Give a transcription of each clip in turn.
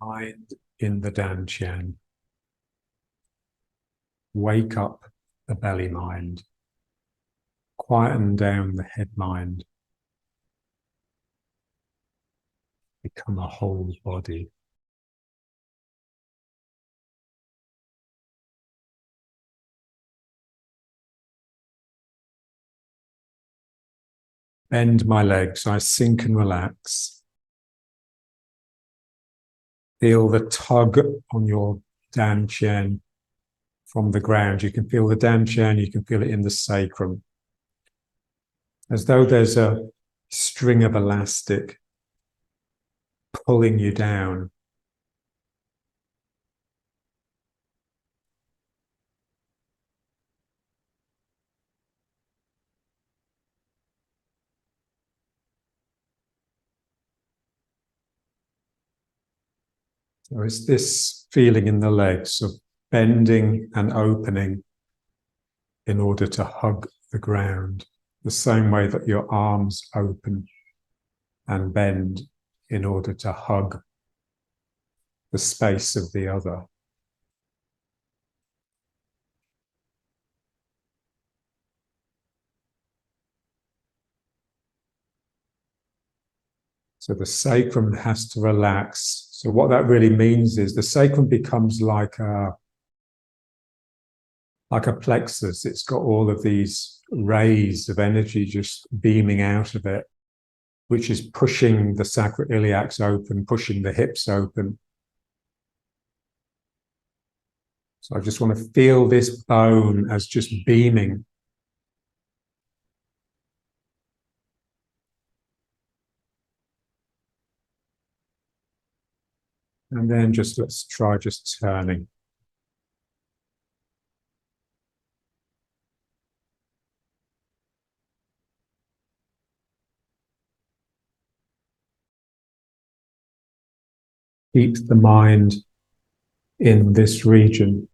Mind in the Dantian. Wake up the belly mind. Quieten down the head mind. Become a whole body. Bend my legs. I sink and relax. Feel the tug on your Dantian from the ground. You can feel the Dantian, you can feel it in the sacrum. As though there's a string of elastic pulling you down. So it's this feeling in the legs of bending and opening in order to hug the ground, the same way that your arms open and bend in order to hug the space of the other. So the sacrum has to relax. So what that really means is the sacrum becomes like a plexus. It's got all of these rays of energy just beaming out of it, which is pushing the sacroiliacs open, pushing the hips open. So I just want to feel this bone as just beaming. And then let's try just turning. Keep the mind in this region.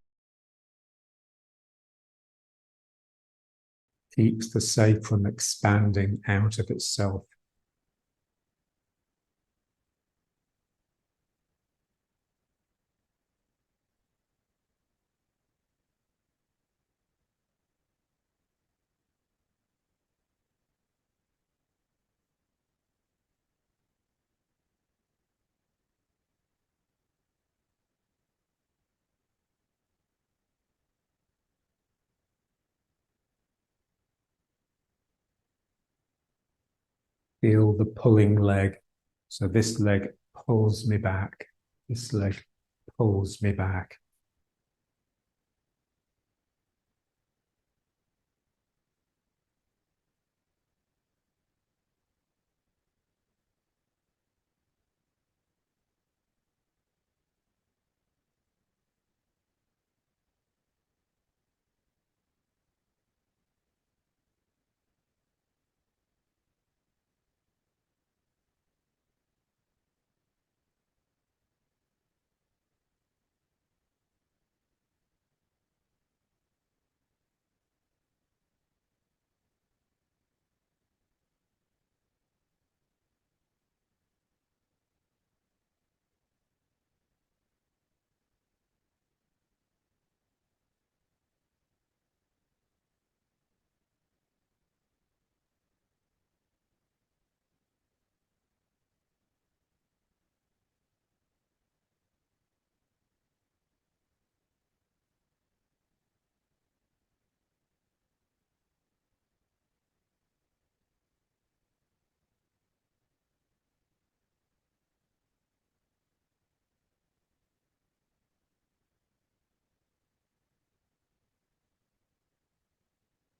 Keeps the sacrum expanding out of itself. Feel the pulling leg. So this leg pulls me back. This leg pulls me back.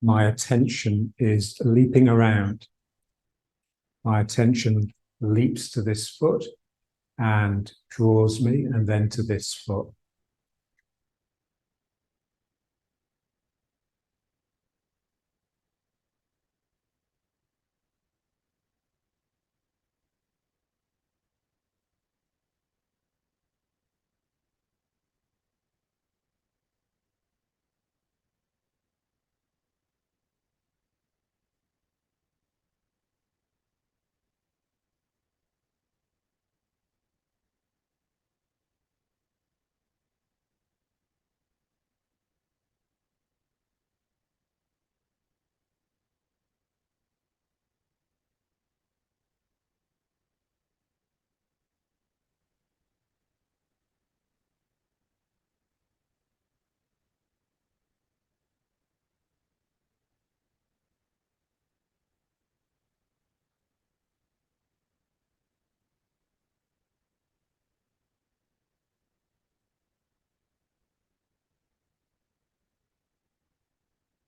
My attention is leaping around. My attention leaps to this foot and draws me, and then to this foot.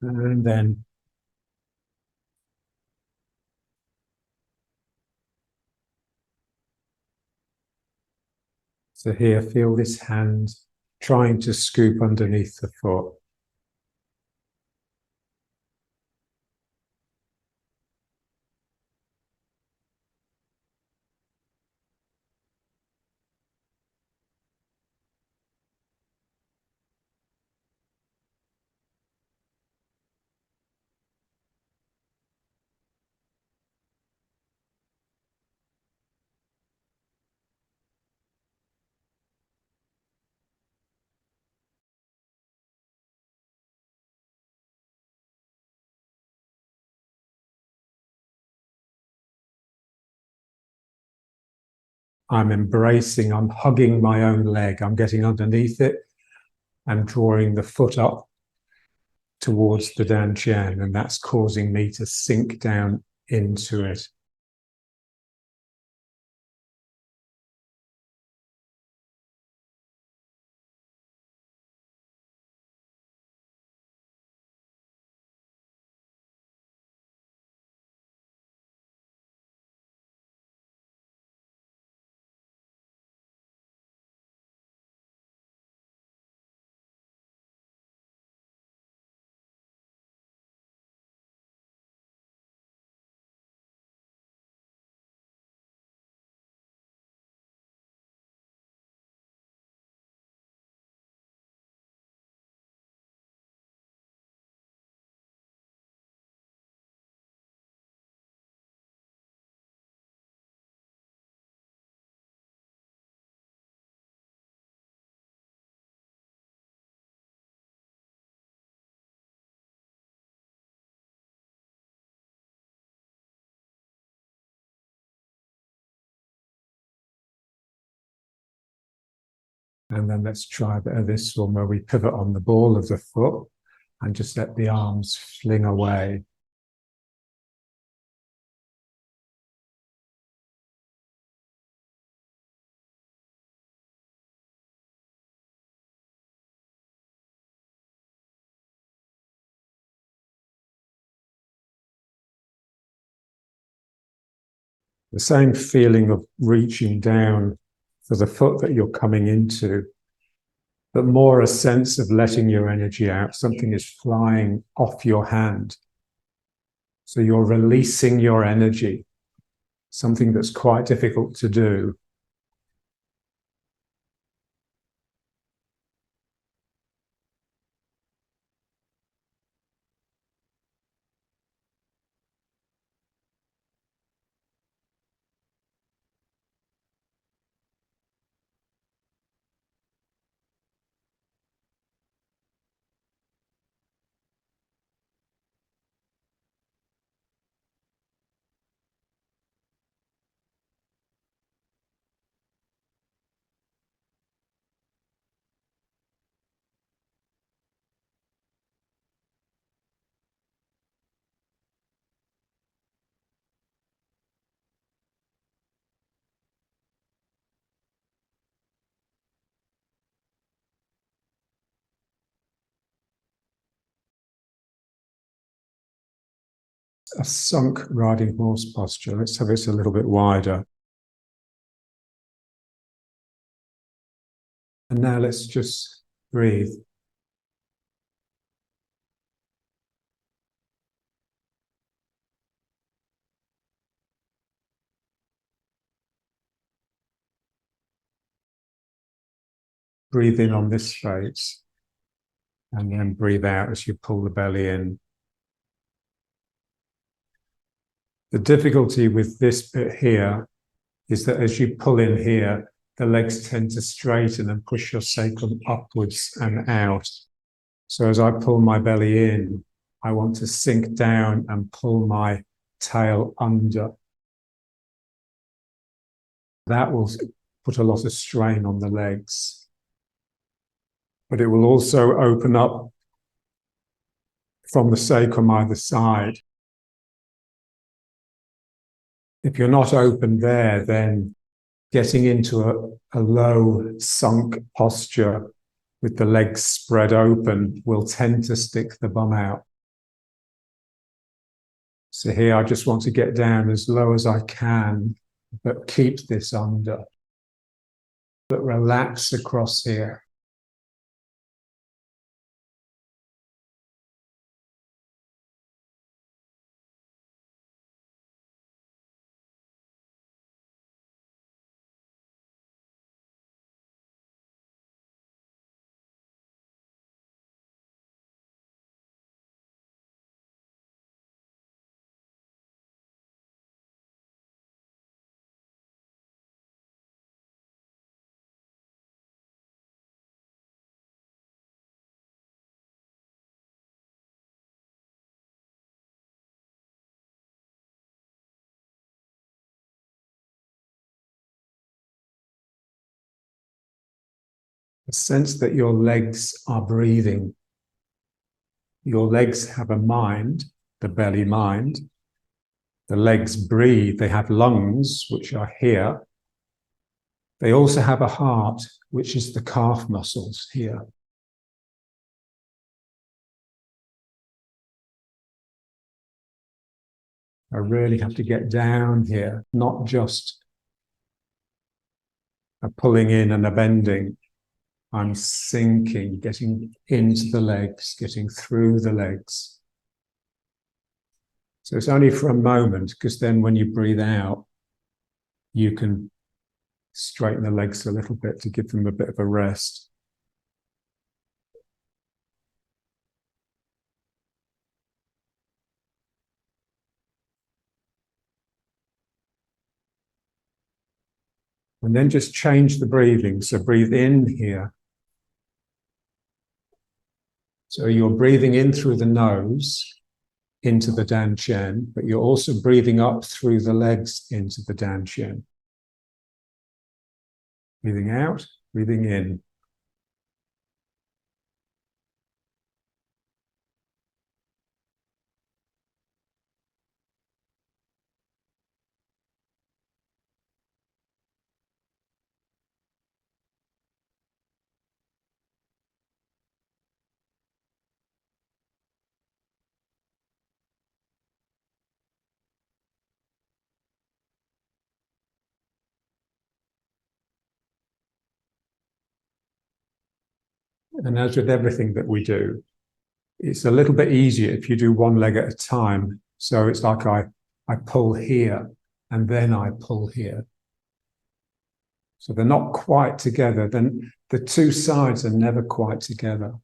And then so here, feel this hand trying to scoop underneath the foot. I'm hugging my own leg. I'm getting underneath it and drawing the foot up towards the dantian, and that's causing me to sink down into it. And then let's try this one where we pivot on the ball of the foot and just let the arms fling away. The same feeling of reaching down for the foot that you're coming into, but more a sense of letting your energy out. Something is flying off your hand. So you're releasing your energy, something that's quite difficult to do. A sunk riding horse posture. Let's have it a little bit wider. And now let's just breathe. Breathe in on this face, and then breathe out as you pull the belly in. The difficulty with this bit here is that as you pull in here, the legs tend to straighten and push your sacrum upwards and out. So as I pull my belly in, I want to sink down and pull my tail under. That will put a lot of strain on the legs. But it will also open up from the sacrum either side. If you're not open there, then getting into a low sunk posture with the legs spread open will tend to stick the bum out. So here I just want to get down as low as I can, but keep this under. But relax across here. A sense that your legs are breathing. Your legs have a mind, the belly mind. The legs breathe. They have lungs, which are here. They also have a heart, which is the calf muscles here. I really have to get down here, not just a pulling in and a bending. I'm sinking, getting into the legs, getting through the legs. So it's only for a moment, because then when you breathe out, you can straighten the legs a little bit to give them a bit of a rest. And then just change the breathing. So breathe in here. So you're breathing in through the nose into the dantian, but you're also breathing up through the legs into the dantian. Breathing out, breathing in. And as with everything that we do, it's a little bit easier if you do one leg at a time. So it's like I pull here and then I pull here. So they're not quite together. Then the two sides are never quite together.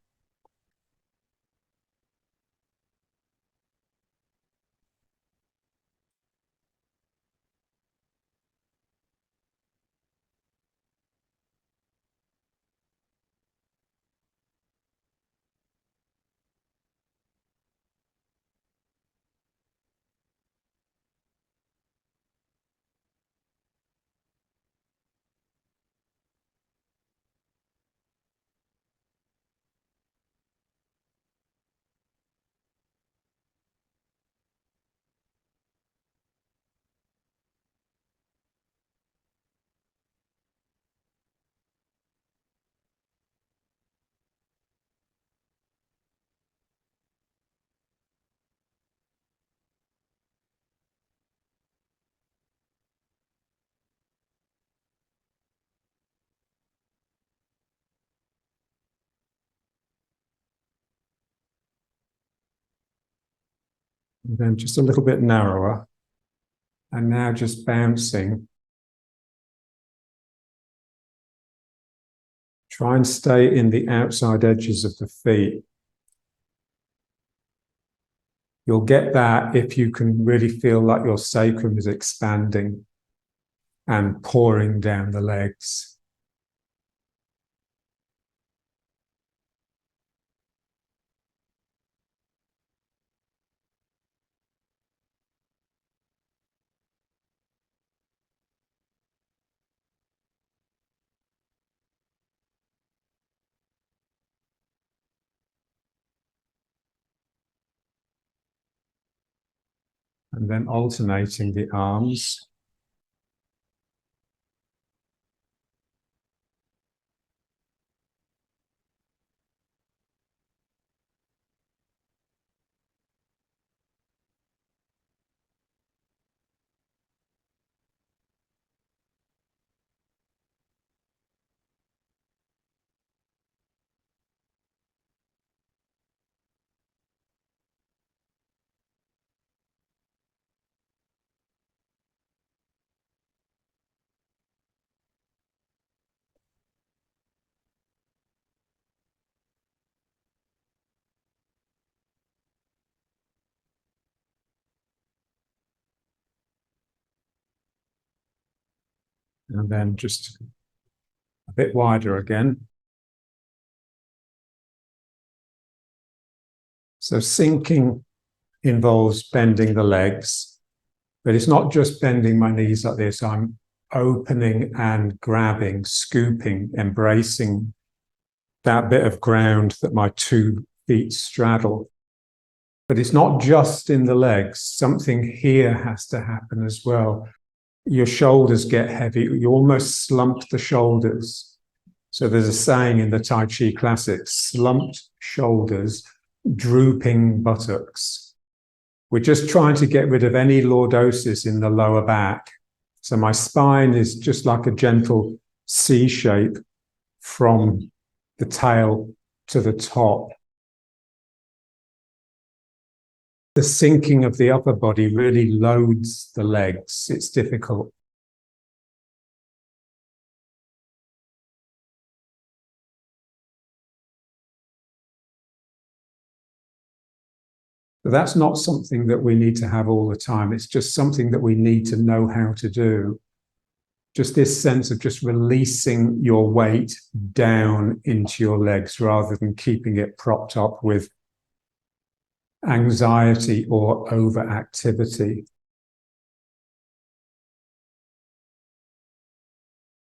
And then just a little bit narrower. And now just bouncing. Try and stay in the outside edges of the feet. You'll get that if you can really feel like your sacrum is expanding and pouring down the legs. And then alternating the arms. And then just a bit wider again. So sinking involves bending the legs, but it's not just bending my knees like this. I'm opening and grabbing, scooping, embracing that bit of ground that my 2 feet straddle. But it's not just in the legs. Something here has to happen as well. Your shoulders get heavy. You almost slump the shoulders. So there's a saying in the Tai Chi classics, slumped shoulders, drooping buttocks. We're just trying to get rid of any lordosis in the lower back. So my spine is just like a gentle C shape from the tail to the top. The sinking of the upper body really loads the legs. It's difficult. But that's not something that we need to have all the time. It's just something that we need to know how to do. Just this sense of just releasing your weight down into your legs rather than keeping it propped up with anxiety or overactivity.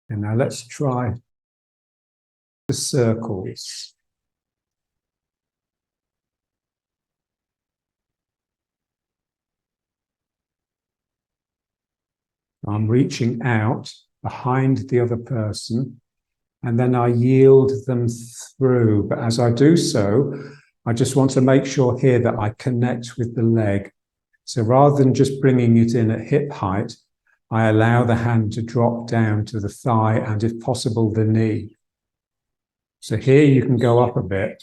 And now let's try the circles. I'm reaching out behind the other person, and then I yield them through. But as I do so, I just want to make sure here that I connect with the leg. So rather than just bringing it in at hip height, I allow the hand to drop down to the thigh and, if possible, the knee. So here you can go up a bit,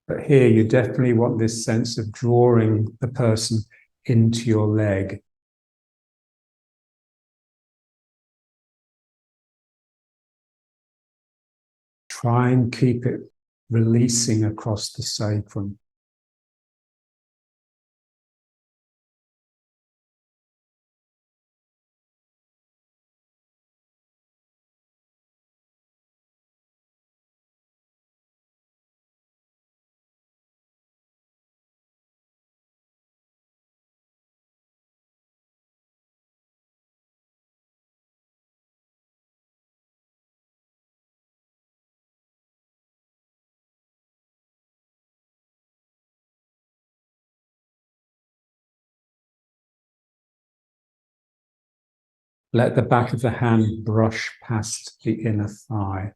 but here you definitely want this sense of drawing the person into your leg. Try and keep it releasing across the sacrum. Let the back of the hand brush past the inner thigh.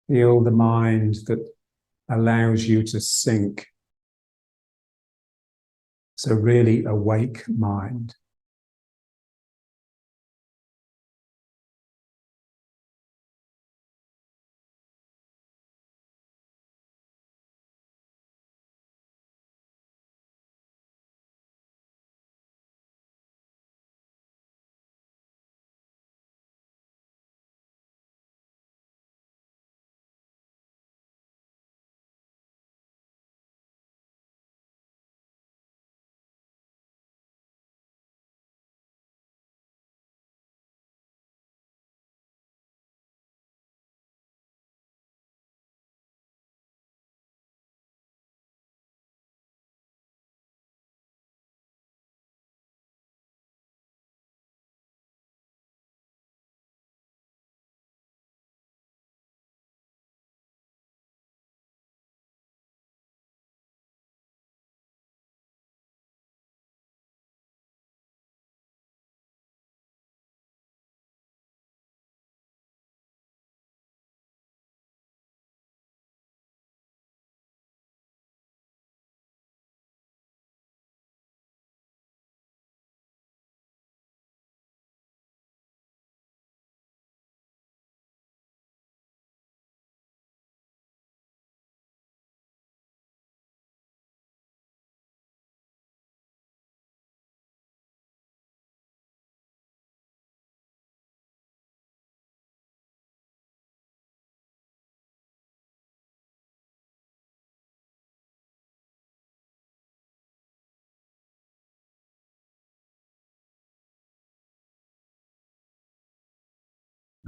Feel the mind that allows you to sink. So really awake mind.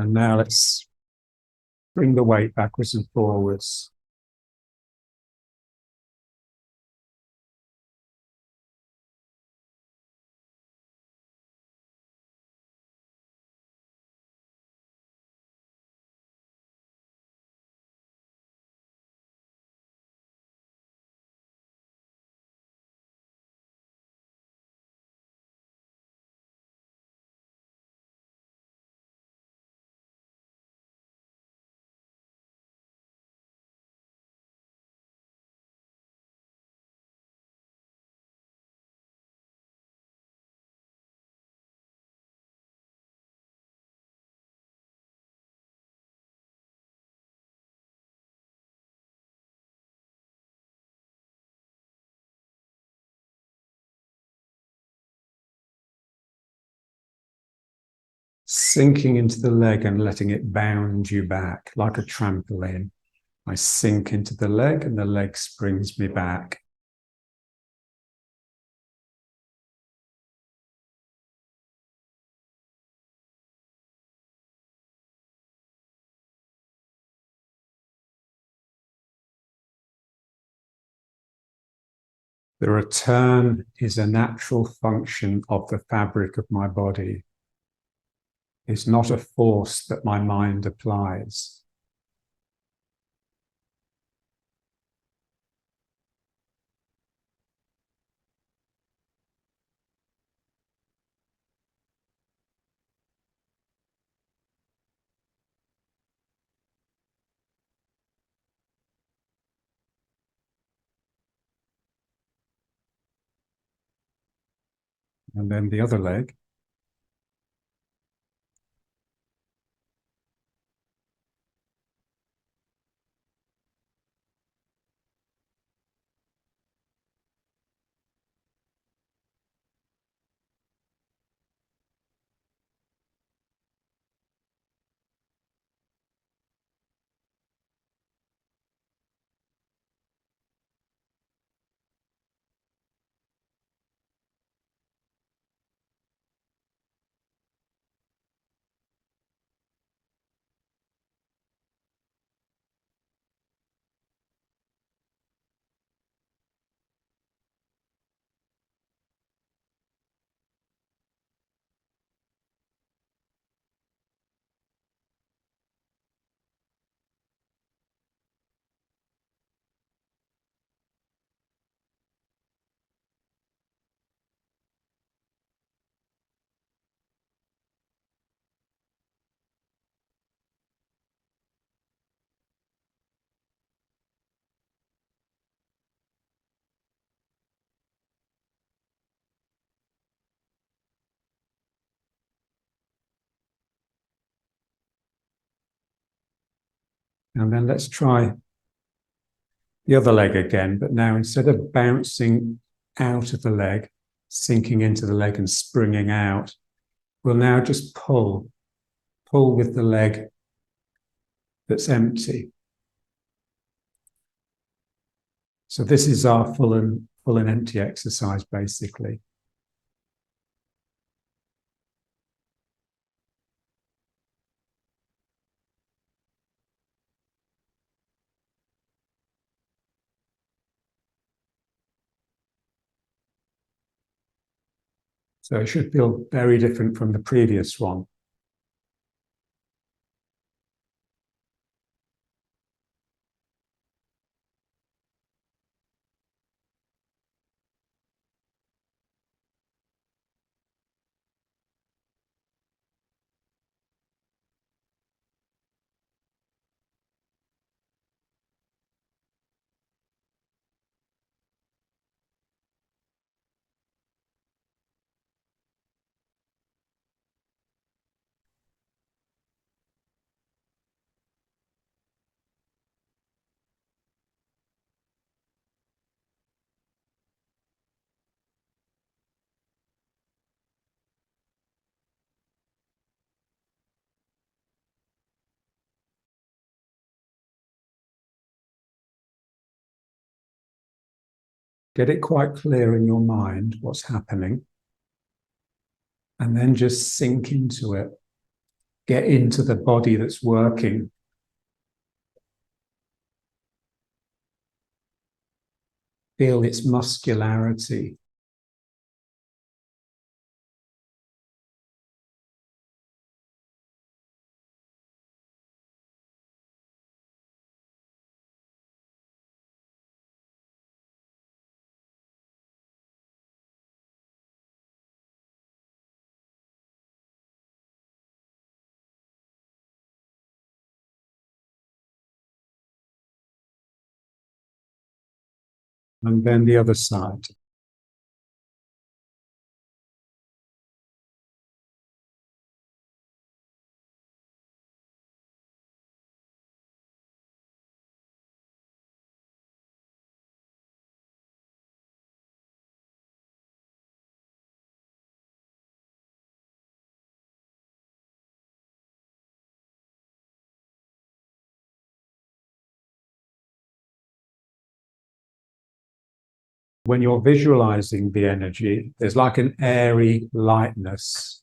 And now let's bring the weight backwards and forwards. Sinking into the leg and letting it bound you back like a trampoline. I sink into the leg and the leg springs me back. The return is a natural function of the fabric of my body. It's not a force that my mind applies. And then the other leg. And then let's try the other leg again, but now instead of bouncing out of the leg, sinking into the leg and springing out, we'll now just pull with the leg that's empty. So this is our full and empty exercise, basically. So it should feel very different from the previous one. Get it quite clear in your mind what's happening, and then just sink into it. get into the body that's working. Feel its muscularity. And then the other side. When you're visualizing the energy, there's like an airy lightness.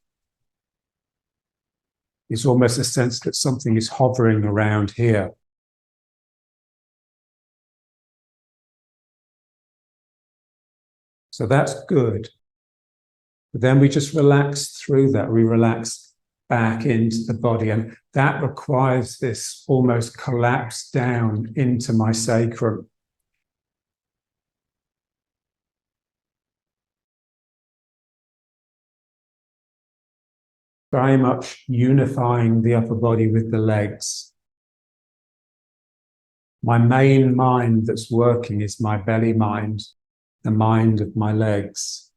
It's almost a sense that something is hovering around here. So that's good. But then we just relax through that. We relax back into the body, and that requires this almost collapse down into my sacrum. Very much unifying the upper body with the legs. My main mind that's working is my belly mind, the mind of my legs.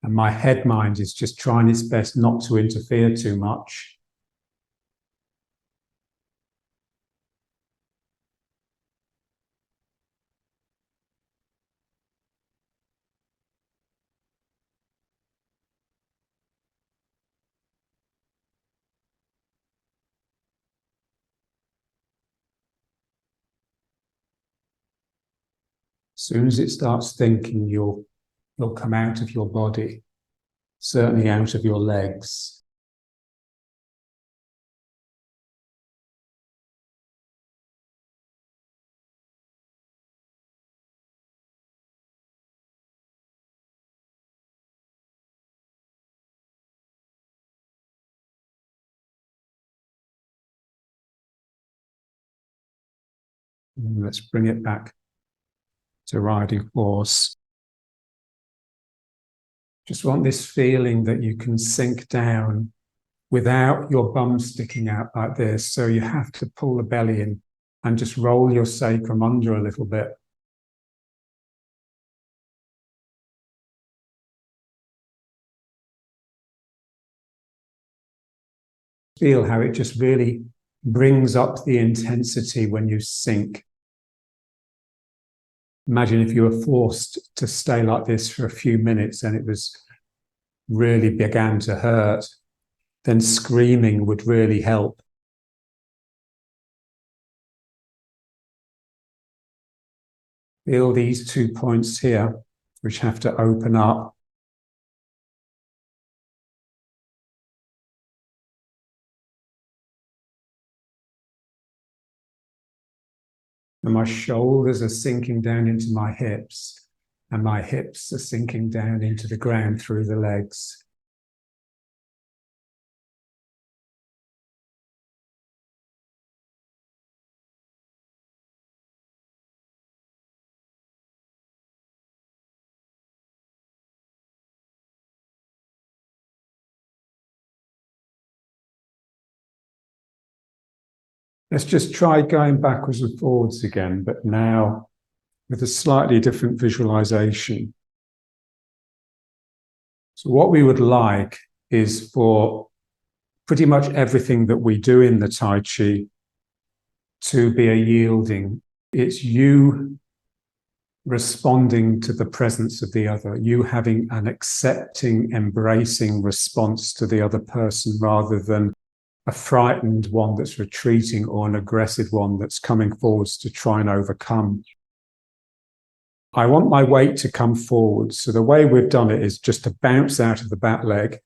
And my head mind is just trying its best not to interfere too much. As soon as it starts thinking, you'll come out of your body, certainly out of your legs. And let's bring it back to riding horse. Just want this feeling that you can sink down without your bum sticking out like this. So you have to pull the belly in and just roll your sacrum under a little bit. Feel how it just really brings up the intensity when you sink. Imagine if you were forced to stay like this for a few minutes and it was really began to hurt, then screaming would really help. Feel these 2 points here, which have to open up. And my shoulders are sinking down into my hips, and my hips are sinking down into the ground through the legs. Let's just try going backwards and forwards again, but now with a slightly different visualization. So what we would like is for pretty much everything that we do in the Tai Chi to be a yielding. It's you responding to the presence of the other, you having an accepting, embracing response to the other person rather than a frightened one that's retreating or an aggressive one that's coming forwards to try and overcome. I want my weight to come forward. So the way we've done it is just to bounce out of the back leg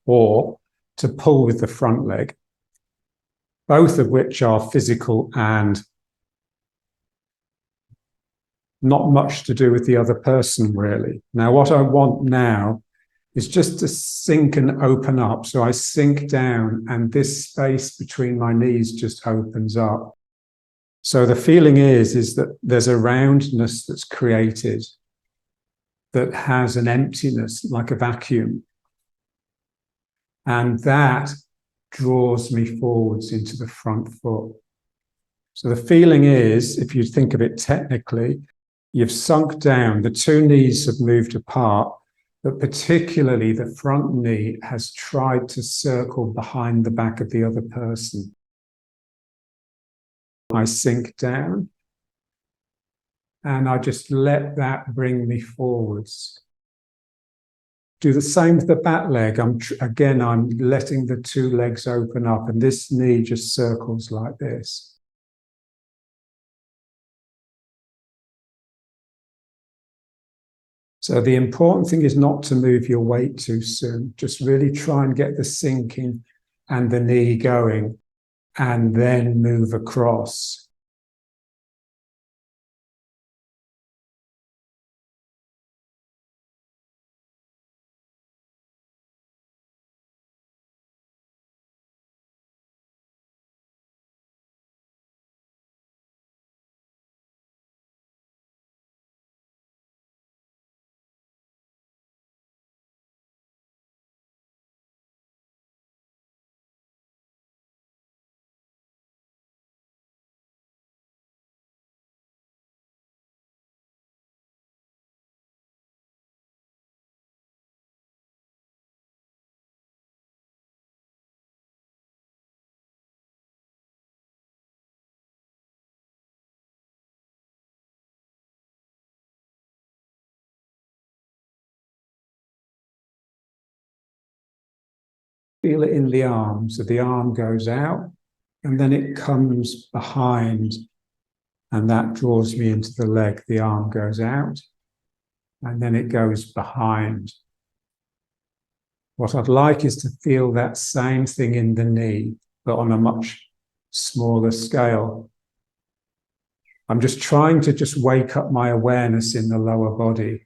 or to pull with the front leg, both of which are physical and not much to do with the other person, really. Now, what I want now is just to sink and open up. So I sink down and this space between my knees just opens up. So the feeling is that there's a roundness that's created that has an emptiness, like a vacuum. And that draws me forwards into the front foot. So the feeling is, if you think of it technically, you've sunk down, the two knees have moved apart, but particularly the front knee has tried to circle behind the back of the other person. I sink down and I just let that bring me forwards. Do the same with the back leg. I'm letting the two legs open up and this knee just circles like this. So the important thing is not to move your weight too soon. Just really try and get the sinking and the knee going and then move across. Feel it in the arm. So the arm goes out and then it comes behind and that draws me into the leg. The arm goes out and then it goes behind. What I'd like is to feel that same thing in the knee, but on a much smaller scale. I'm just trying to just wake up my awareness in the lower body.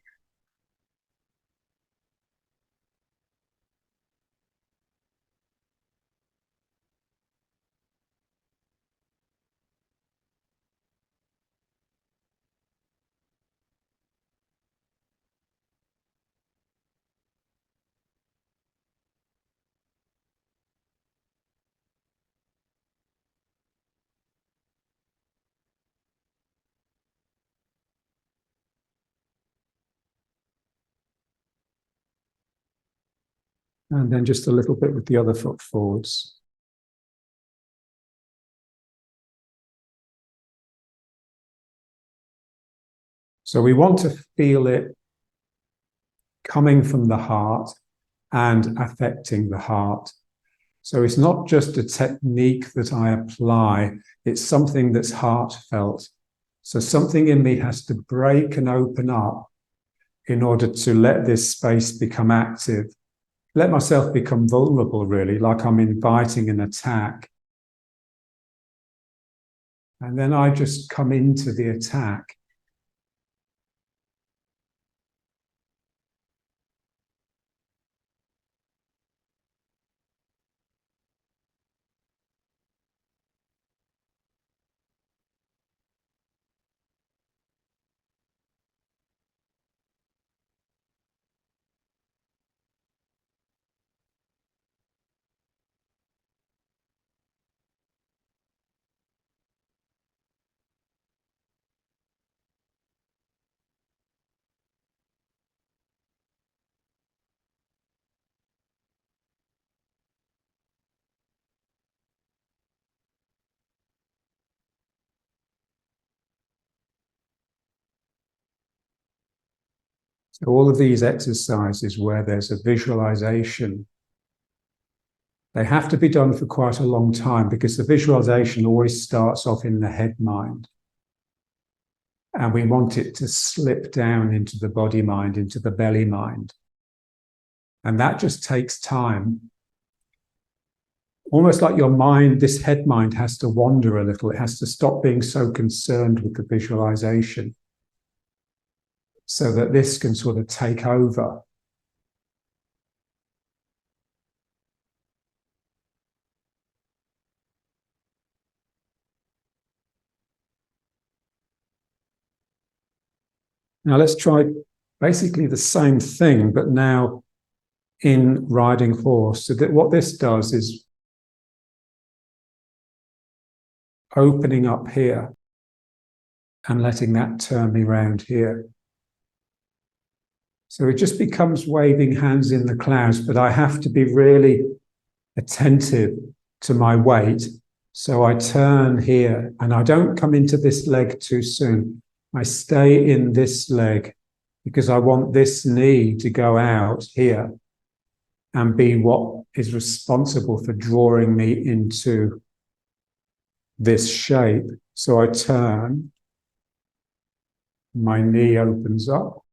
And then just a little bit with the other foot forwards. So we want to feel it coming from the heart and affecting the heart. So it's not just a technique that I apply, it's something that's heartfelt. So something in me has to break and open up in order to let this space become active. Let myself become vulnerable, really, like I'm inviting an attack. And then I just come into the attack. So all of these exercises where there's a visualization, they have to be done for quite a long time because the visualization always starts off in the head mind. And we want it to slip down into the body mind, into the belly mind. And that just takes time. almost like your mind, this head mind has to wander a little. It has to stop being so concerned with the visualization so that this can sort of take over. Now let's try basically the same thing, but now in riding horse. So that what this does is opening up here and letting that turn me round here. So it just becomes waving hands in the clouds, but I have to be really attentive to my weight. So I turn here and I don't come into this leg too soon. I stay in this leg because I want this knee to go out here and be what is responsible for drawing me into this shape. So I turn, my knee opens up.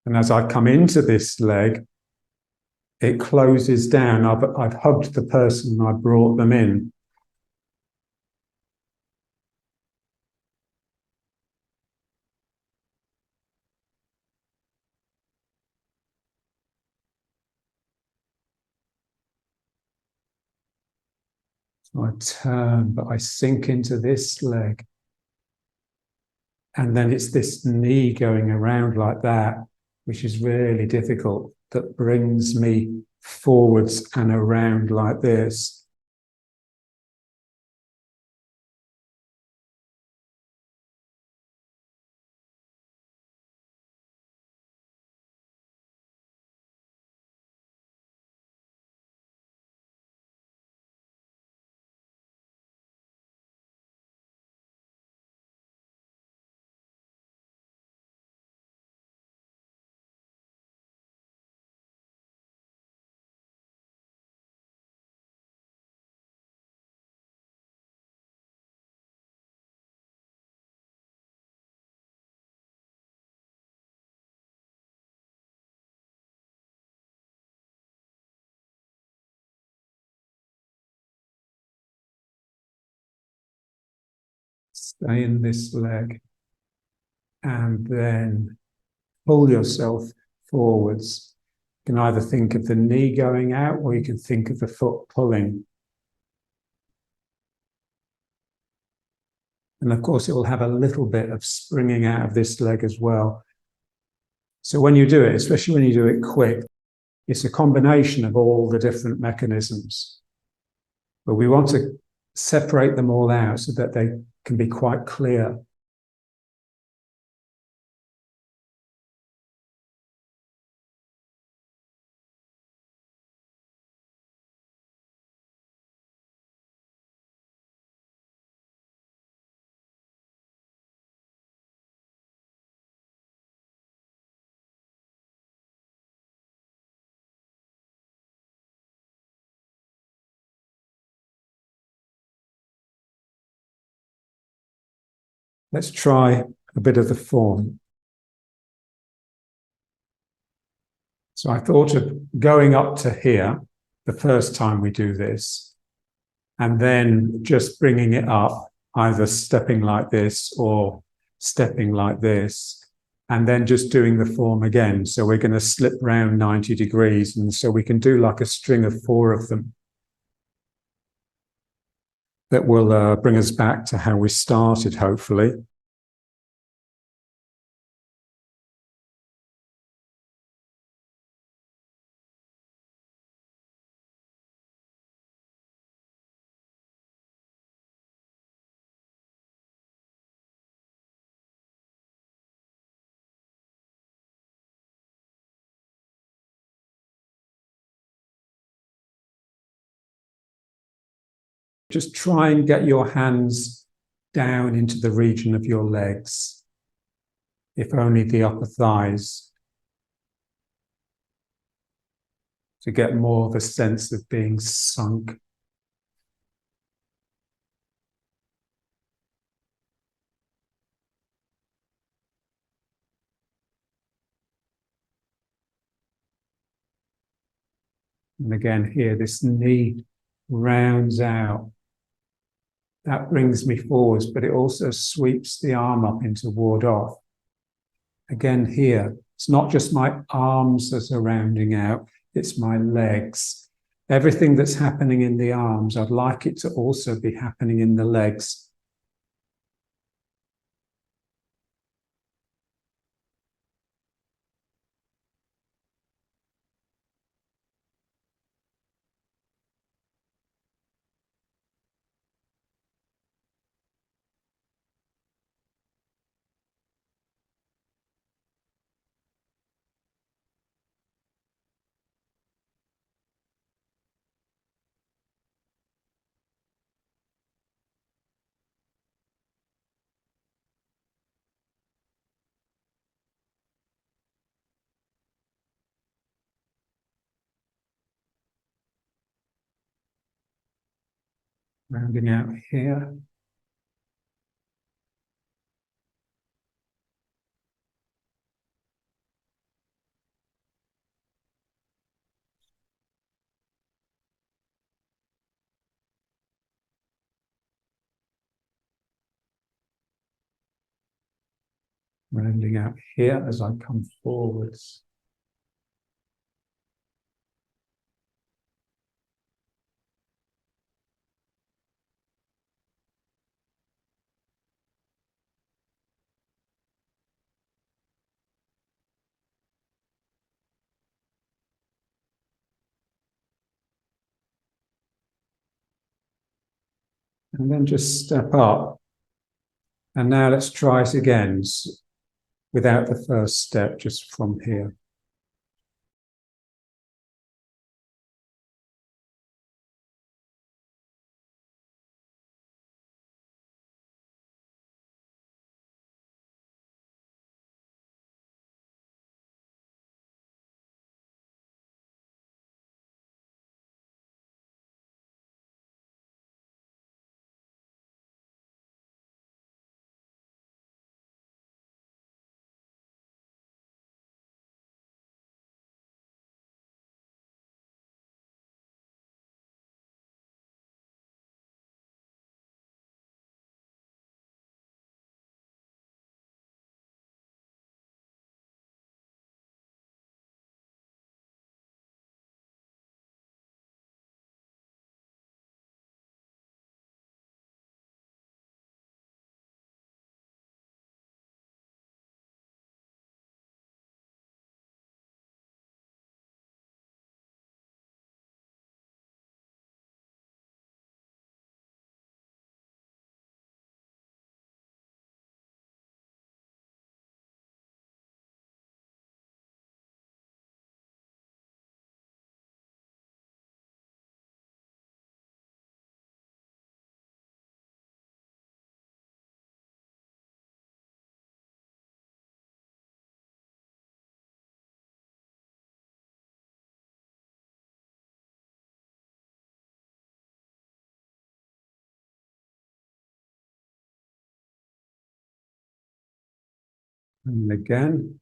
And as I come into this leg, it closes down. I've hugged the person, I brought them in. So I turn, but I sink into this leg. And then it's this knee going around like that, which is really difficult, that brings me forwards and around like this. Stay in this leg and then pull yourself forwards. You can either think of the knee going out or you can think of the foot pulling. And of course, it will have a little bit of springing out of this leg as well. So when you do it, especially when you do it quick, it's a combination of all the different mechanisms. But we want to separate them all out so that they can be quite clear. Let's try a bit of the form. So I thought of going up to here the first time we do this, and then just bringing it up, either stepping like this or stepping like this, and then just doing the form again. So we're going to slip round 90 degrees, and so we can do like a string of 4 of them. That will bring us back to how we started, hopefully. Just try and get your hands down into the region of your legs, if only the upper thighs, to get more of a sense of being sunk. And again here, this knee rounds out. That brings me forwards, but it also sweeps the arm up into ward off. Again here, it's not just my arms that are rounding out, it's my legs. Everything that's happening in the arms, I'd like it to also be happening in the legs. Rounding out here. Rounding out here as I come forwards. And then just step up. And now let's try it again without the first step, just from here. And again.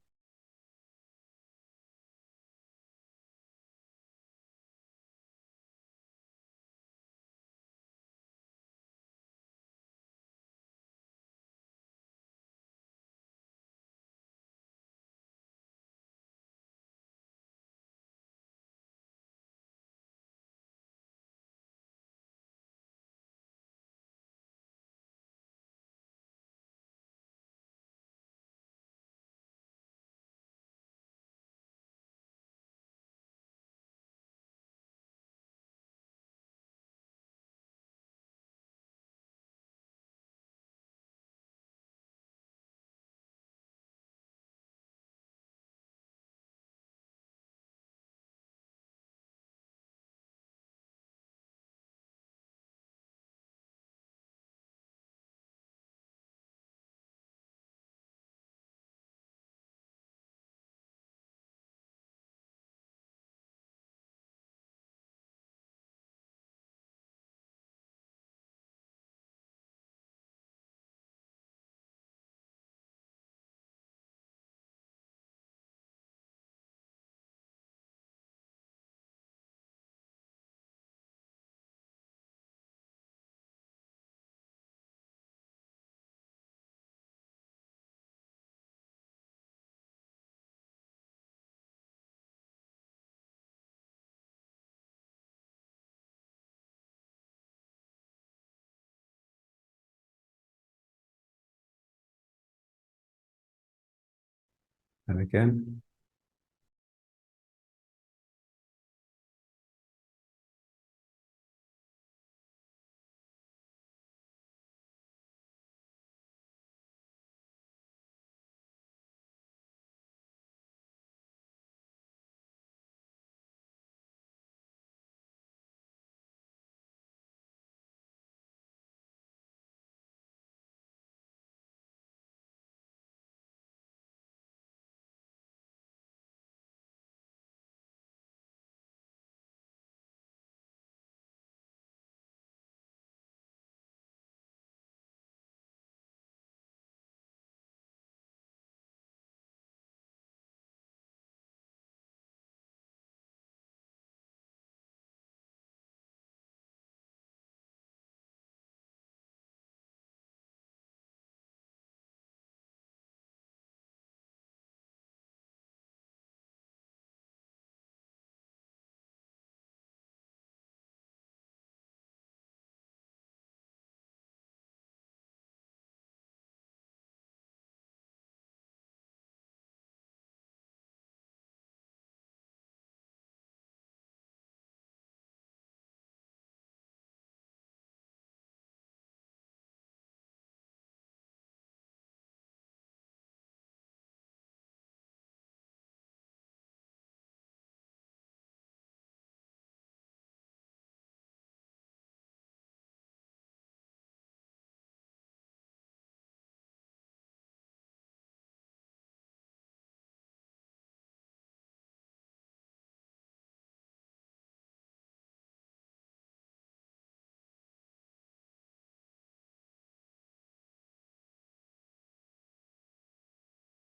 And again.